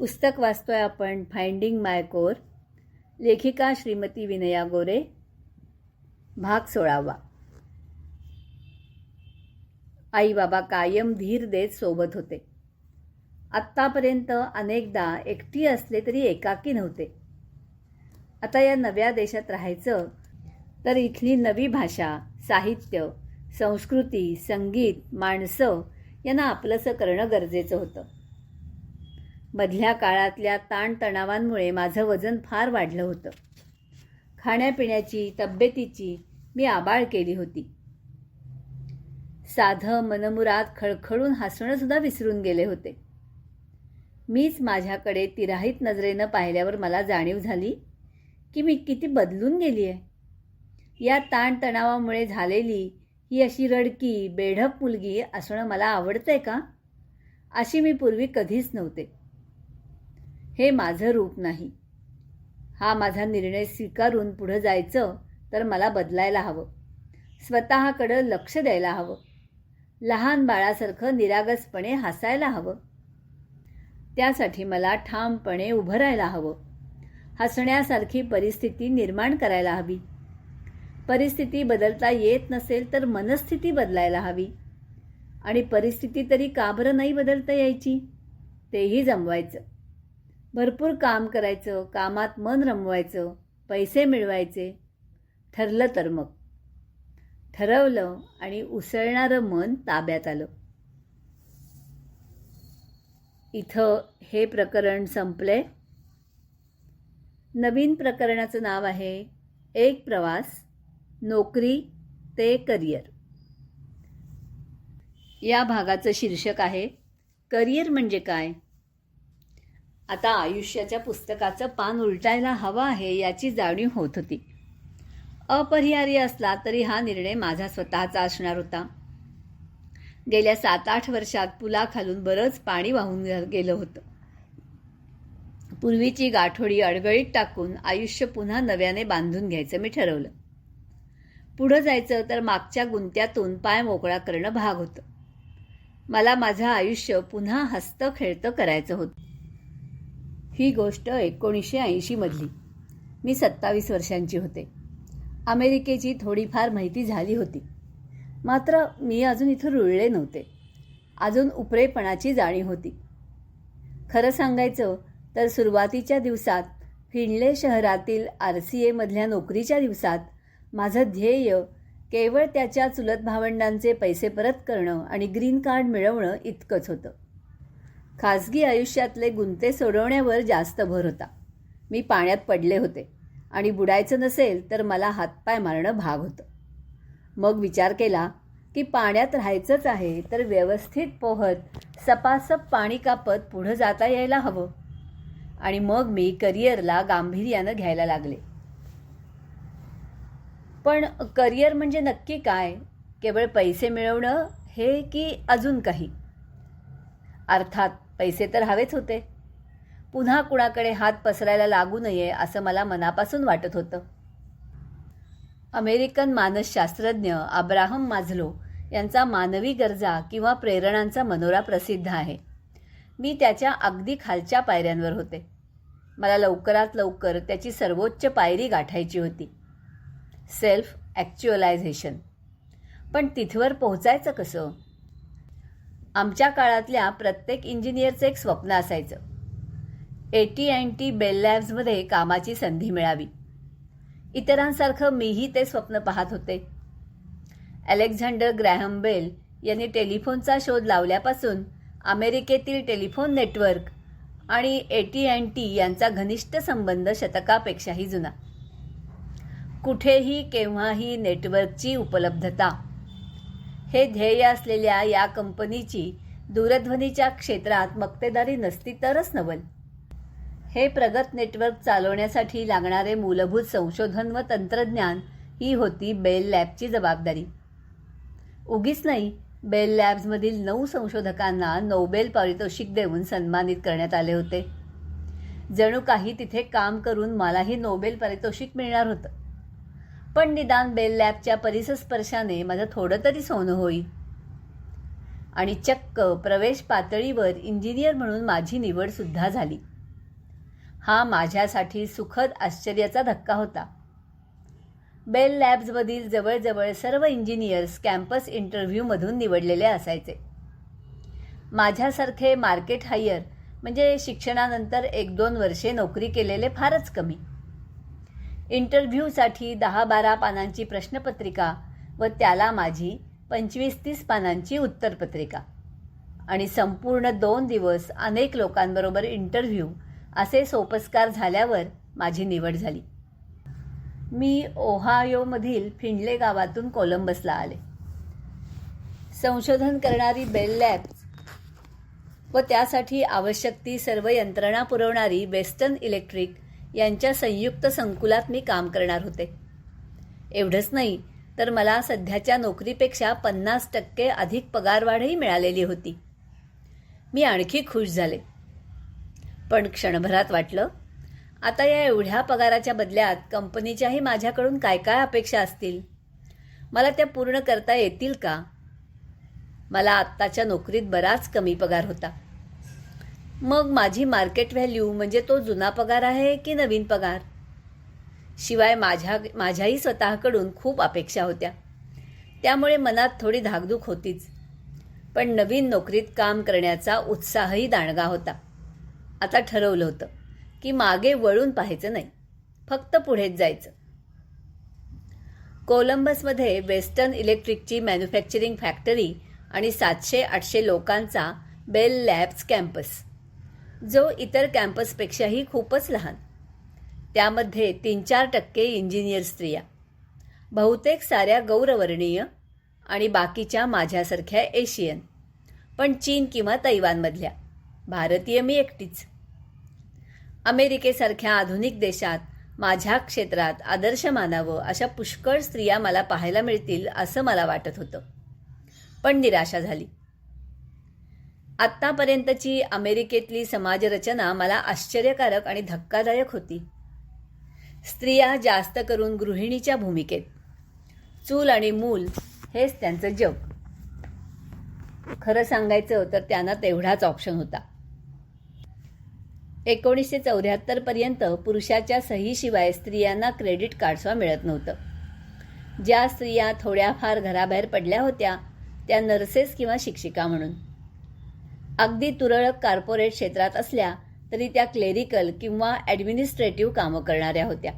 पुस्तक वाचतोय आपण फाइंडिंग माय कोर, लेखिका श्रीमती विनया गोरे, भाग 16. आई बाबा कायम धीर देत सोबत होते. आत्तापर्यंत अनेकदा एकटी असले तरी एकाकी नव्हते. आता या नव्या देशात राहायचं तर इथली नवी भाषा, साहित्य, संस्कृती, संगीत, माणसं यांना आपलंसं करणं गरजेचं होतं. मधल्या काळातल्या ताणतणावांमुळे माझं वजन फार वाढलं होतं. खाण्यापिण्याची, तब्येतीची मी आबाळ केली होती. साधं मनमुराद खळखळून हसणंसुद्धा विसरून गेले होते. मीच माझ्याकडे तिराहित नजरेनं पाहिल्यावर मला जाणीव झाली की मी किती बदलून गेली आहे. या ताणतणावामुळे झालेली ही अशी रडकी, बेढप मुलगी असणं मला आवडतंय का? अशी मी पूर्वी कधीच नव्हते. हे माझं रूप नाही. हा माझा निर्णय स्वीकारून पुढं जायचं तर मला बदलायला हवं. स्वतःकडं लक्ष द्यायला हवं. लहान बाळासारखं निरागसपणे हसायला हवं. त्यासाठी मला ठामपणे उभं राहायला हवं. हसण्यासारखी परिस्थिती निर्माण करायला हवी. परिस्थिती बदलता येत नसेल तर मनस्थिती बदलायला हवी. आणि परिस्थिती तरी का बरं नाही बदलता यायची? तेही जमवायचं. भरपूर काम करायचं, कामात मन रमवायचं, पैसे मिळवायचे. ठरलं तर मग. ठरवलं आणि उसळणारं मन ताब्यात आलं. इथं हे प्रकरण संपले. नवीन प्रकरणाचं नाव आहे एक प्रवास, नोकरी ते करिअर. या भागाचं शीर्षक आहे करिअर म्हणजे काय. आता आयुष्याच्या पुस्तकाचं पान उलटायला हवं आहे याची जाणीव होत होती. अपरिहार्य असला तरी हा निर्णय माझा स्वतःचा असणार होता. गेल्या 7-8 वर्षात पुलाखालून बरंच पाणी वाहून गेलं होतं. पूर्वीची गाठोडी अडगळीत टाकून आयुष्य पुन्हा नव्याने बांधून घ्यायचं मी ठरवलं. पुढं जायचं तर मागच्या गुंत्यातून पाय मोकळा करणं भाग होतं. मला माझं आयुष्य पुन्हा हसतं खेळतं करायचं होतं. ही गोष्ट 1980 मधली. मी 27 वर्षांची होते. अमेरिकेची थोडीफार माहिती झाली होती. मात्र मी अजून इथं रुळले नव्हते. अजून उपरेपणाची जाणीव होती. खरं सांगायचं तर सुरुवातीच्या दिवसात, फिनले शहरातील RCA मधल्या नोकरीच्या दिवसात माझं ध्येय केवळ त्याच्या चुलत भावंडांचे पैसे परत करणं आणि ग्रीन कार्ड मिळवणं इतकंच होतं. खाजगी आयुष्यातले गुंते सोडवण्यावर जास्त भर होता. मी पाण्यात पडले होते आणि बुडायचं नसेल तर मला हातपाय मारणं भाग होतं. मग विचार केला की पाण्यात राहायचंच आहे तर व्यवस्थित पोहत सपासप पाणी कापत पुढं जाता यायला हवं. आणि मग मी करिअरला गांभीर्यानं घ्यायला लागले. पण करिअर म्हणजे नक्की काय? केवळ पैसे मिळवणं हे की अजून काही? अर्थात पैसे तर हवेच होते. पुन्हा कुणाकडे हात पसरायला लागू नये असं मला मनापासून वाटत होतं. अमेरिकन मानसशास्त्रज्ञ अब्राहम माझलो यांचा मानवी गरजा किंवा प्रेरणांचा मनोरा प्रसिद्ध आहे. मी त्याच्या अगदी खालच्या पायऱ्यांवर होते. मला लवकरात लवकर त्याची सर्वोच्च पायरी गाठायची होती, सेल्फ ॲक्च्युअलायझेशन. पण तिथवर पोहोचायचं कसं? आमच्या काळातल्या प्रत्येक इंजिनियरचं एक स्वप्न असायचं, AT&T बेल लॅब्समध्ये कामाची संधी मिळावी. इतरांसारखं मीही ते स्वप्न पाहत होते. अलेक्झांडर ग्रॅहम बेल यांनी टेलिफोनचा शोध लावल्यापासून अमेरिकेतील टेलिफोन नेटवर्क आणि AT&T यांचा घनिष्ठ संबंध शतकापेक्षाही जुना. कुठेही केव्हाही नेटवर्कची उपलब्धता हे ध्येय असलेल्या या कंपनीची दूरध्वनीच्या क्षेत्रात मक्तेदारी नसती तरच नवल. हे प्रगत नेटवर्क चालवण्यासाठी लागणारे मूलभूत संशोधन व तंत्रज्ञान ही होती बेल लॅबची जबाबदारी. उगीच नाही, बेल लॅब्समधील 9 संशोधकांना नोबेल पारितोषिक देऊन सन्मानित करण्यात आले होते. जणू काही तिथे काम करून मलाही नोबेल पारितोषिक मिळणार होतं. पण निदान बेल लॅबच्या परिसस्पर्शाने माझं थोडं तरी सोनं होई. आणि चक्क प्रवेश पातळीवर इंजिनियर म्हणून माझी निवडसुद्धा झाली. हा माझ्यासाठी सुखद आश्चर्याचा धक्का होता. बेल लॅब्समधील जवळजवळ सर्व इंजिनियर्स कॅम्पस इंटरव्ह्यूमधून निवडलेले असायचे. माझ्यासारखे मार्केट हायर म्हणजे शिक्षणानंतर 1-2 वर्षे नोकरी केलेले फारच कमी. इंटरव्ह्यूसाठी 10-12 पानांची प्रश्नपत्रिका व त्याला माझी 25-30 पानांची उत्तरपत्रिका आणि संपूर्ण 2 दिवस अनेक लोकांबरोबर इंटरव्ह्यू असे सोपस्कार झाल्यावर माझी निवड झाली. मी ओहायोमधील फिंडले गावातून कोलंबसला आले. संशोधन करणारी बेल लॅब्स व त्यासाठी आवश्यक ती सर्व यंत्रणा पुरवणारी वेस्टर्न इलेक्ट्रिक यांच्या संयुक्त संकुलात मी काम करणार होते. एवढंच नाही तर मला सध्याच्या नोकरीपेक्षा 50% अधिक पगारवाढही मिळालेली होती. मी आणखी खुश झाले. पण क्षणभरात वाटलं, आता या एवढ्या पगाराच्या बदल्यात कंपनीच्याही माझ्याकडून काय काय अपेक्षा असतील, मला त्या पूर्ण करता येतील का? मला आत्ताच्या नोकरीत बराच कमी पगार होता. मग माझी मार्केट व्हॅल्यू म्हणजे तो जुना पगार आहे की नवीन पगार? शिवाय माझ्याही स्वतःकडून खूप अपेक्षा होत्या. त्यामुळे मनात थोडी धाकधूक होतीच. पण नवीन नोकरीत काम करण्याचा उत्साहही दांडगा होता. आता ठरवलं होतं की मागे वळून पाहायचं नाही, फक्त पुढेच जायचं. कोलंबसमध्ये वेस्टर्न इलेक्ट्रिकची मॅन्युफॅक्चरिंग फॅक्टरी आणि 700-800 लोकांचा बेल लॅब्स कॅम्पस, जो इतर कॅम्पसपेक्षाही खूपच लहान. त्यामध्ये 3-4% इंजिनियर स्त्रिया, बहुतेक साऱ्या गौरवर्णीय आणि बाकीच्या माझ्यासारख्या एशियन, पण चीन किंवा तैवानमधल्या. भारतीय मी एकटीच. अमेरिकेसारख्या आधुनिक देशात माझ्या क्षेत्रात आदर्श मानावं अशा पुष्कळ स्त्रिया मला पाहायला मिळतील असं मला वाटत होतं. पण निराशा झाली. आत्तापर्यंतची अमेरिकेतली समाजरचना मला आश्चर्यकारक आणि धक्कादायक होती. स्त्रिया जास्त करून गृहिणीच्या भूमिकेत, चूल आणि मूल हेच त्यांचं जग. खरं सांगायचं तर त्यांना तेवढाच ऑप्शन होता. 1974 पर्यंत पुरुषाच्या सहीशिवाय स्त्रियांना क्रेडिट कार्डसुद्धा मिळत नव्हतं. ज्या स्त्रिया थोड्याफार घराबाहेर पडल्या होत्या त्या नर्सेस किंवा शिक्षिका म्हणून. अगदी तुरळक कॉर्पोरेट क्षेत्रात असल्या तरी त्या क्लेरिकल किंवा ॲडमिनिस्ट्रेटिव्ह कामं करणाऱ्या होत्या.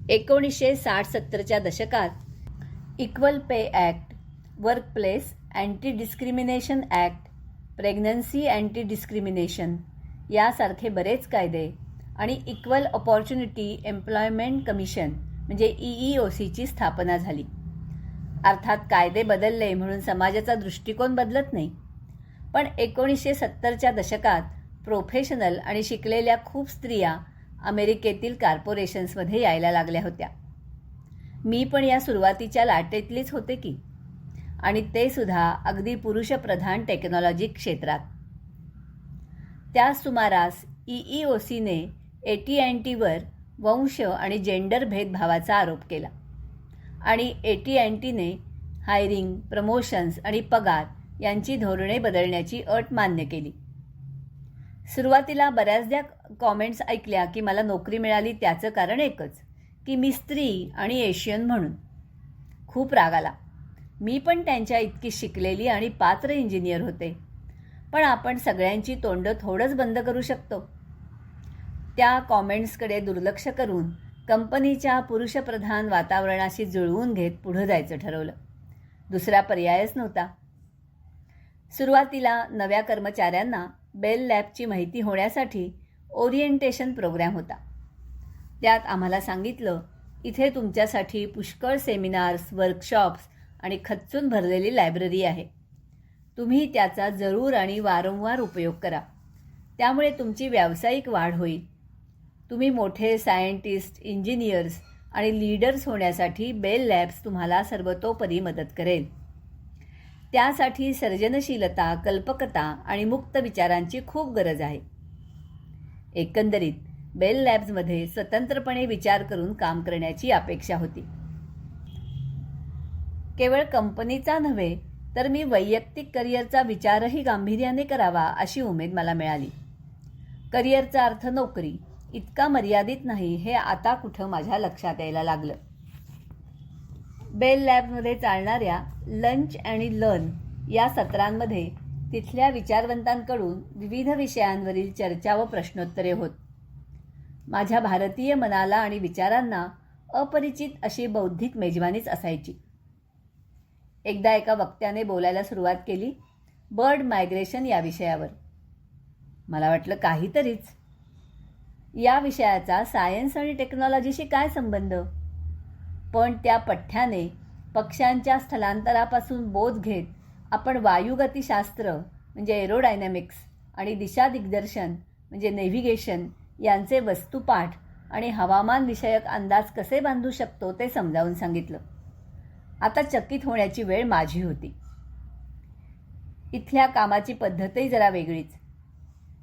1960-70च्या दशकात equal pay act, workplace anti discrimination act, pregnancy anti discrimination यासारखे बरेच कायदे आणि इक्वल ऑपॉर्च्युनिटी एम्प्लॉयमेंट कमिशन म्हणजे EEOCची स्थापना झाली. अर्थात कायदे बदलले म्हणून समाजाचा दृष्टिकोन बदलत नाही. पण 1970च्या दशकात प्रोफेशनल आणि शिकलेल्या खूप स्त्रिया अमेरिकेतील कॉर्पोरेशन्समध्ये यायला लागल्या होत्या. मी पण या सुरुवातीच्या लाटेतलीच होते की, आणि ते सुद्धा अगदी पुरुषप्रधान टेक्नॉलॉजी क्षेत्रात. त्या सुमारास EEOCने AT&Tवर वंश आणि जेंडर भेदभावाचा आरोप केला आणि AT&Tने हायरिंग, प्रमोशन्स आणि पगार यांची धोरणे बदलण्याची अट मान्य केली. सुरुवातीला बऱ्याचदा कॉमेंट्स ऐकल्या की मला नोकरी मिळाली त्याचं कारण एकच की मी स्त्री आणि एशियन म्हणून. खूप राग आला. मी पण त्यांच्या इतकी शिकलेली आणि पात्र इंजिनियर होते. पण आपण सगळ्यांची तोंडं थोडंच बंद करू शकतो. त्या कॉमेंट्सकडे दुर्लक्ष करून कंपनीच्या पुरुषप्रधान वातावरणाशी जुळवून घेत पुढं जायचं ठरवलं. दुसरा पर्यायच नव्हता. सुरुवातीला नव्या कर्मचाऱ्यांना बेल लॅबची माहिती होण्यासाठी ओरिएंटेशन प्रोग्रॅम होता. त्यात आम्हाला सांगितलं, इथे तुमच्यासाठी पुष्कळ सेमिनार्स, वर्कशॉप्स आणि खच्चून भरलेली लायब्ररी आहे. तुम्ही त्याचा जरूर आणि वारंवार उपयोग करा. त्यामुळे तुमची व्यावसायिक वाढ होईल. तुम्ही मोठे सायंटिस्ट, इंजिनियर्स आणि लीडर्स होण्यासाठी बेल लॅब्स तुम्हाला सर्वतोपरी मदत करेल. त्यासाठी सर्जनशीलता, कल्पकता आणि मुक्त विचारांची खूप गरज आहे. एकंदरीत बेल लॅब्समध्ये स्वतंत्रपणे विचार करून काम करण्याची अपेक्षा होती. केवळ कंपनीचा नव्हे तर मी वैयक्तिक करिअरचा विचारही गांभीर्याने करावा अशी उमेद मला मिळाली. करिअरचा अर्थ नोकरी इतका मर्यादित नाही हे आता कुठं माझ्या लक्षात यायला लागलं. बेल लॅबमध्ये चालणाऱ्या लंच आणि लर्न या सत्रांमध्ये तिथल्या विचारवंतांकडून विविध विषयांवरील चर्चा व प्रश्नोत्तरे होत. माझ्या भारतीय मनाला आणि विचारांना अपरिचित अशी बौद्धिक मेजवानीच असायची. एकदा एका वक्त्याने बोलायला सुरुवात केली बर्ड मायग्रेशन या विषयावर. मला वाटलं काहीतरीच. या विषयाचा सायन्स आणि टेक्नॉलॉजीशी काय संबंध? पण त्या पठ्याने पक्ष्यांच्या स्थलांतरापासून बोध घेत आपण वायुगतिशास्त्र म्हणजे एरोडायनॅमिक्स आणि दिशा दिग्दर्शन म्हणजे नेव्हिगेशन यांचे वस्तुपाठ आणि हवामानविषयक अंदाज कसे बांधू शकतो ते समजावून सांगितलं. आता चकित होण्याची वेळ माझी होती. इथल्या कामाची पद्धतही जरा वेगळीच.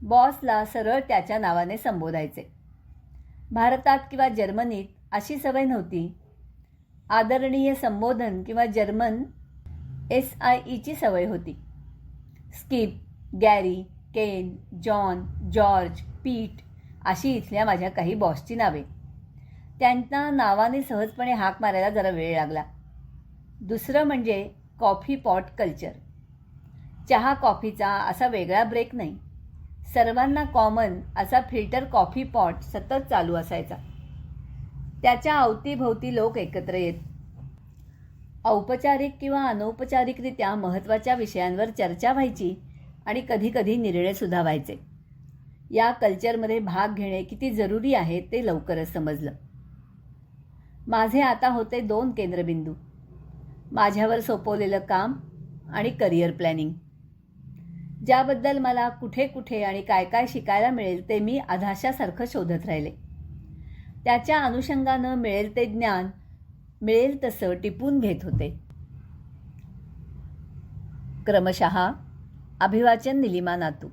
बॉसला सरळ त्याच्या नावाने संबोधायचे. भारतात किंवा जर्मनीत अशी सवय नव्हती. आदरणीय संबोधन किंवा जर्मन SIEची सवय होती. स्किप, गॅरी, केन, जॉन, जॉर्ज, पीट अशी इथल्या माझ्या काही बॉसची नावे. त्यांना नावाने सहजपणे हाक मारायला जरा वेळ लागला. दुसरं म्हणजे कॉफी पॉट कल्चर. चहा कॉफीचा असा वेगळा ब्रेक नाही. सर्वांना कॉमन असा फिल्टर कॉफी पॉट सतत चालू असायचा. त्याच्या अवतीभोवती लोक एकत्र येत. औपचारिक किंवा अनौपचारिकरित्या महत्त्वाच्या विषयांवर चर्चा व्हायची आणि कधीकधी निर्णयसुद्धा व्हायचे. या कल्चरमध्ये भाग घेणे किती जरुरी आहे ते लवकरच समजलं. माझे आता होते 2 केंद्रबिंदू. माझ्यावर सोपवलेलं काम आणि करिअर प्लॅनिंग. ज्याबद्दल मला कुठे कुठे आणि काय काय शिकायला मिळेल ते मी अधाशासारखं शोधत राहिले. त्याच्या अनुषंगानं मिळेल ते ज्ञान मिळेल तसं टिपून घेत होते. क्रमशः अभिवाचन निलिमा नातू.